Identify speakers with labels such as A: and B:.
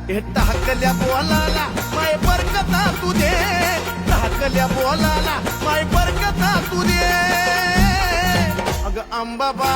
A: हे टाकल्या बोलाला माय बरकता तुझे, टाकल्या बोलाला माय बरकता तुझे. अग अंबाबा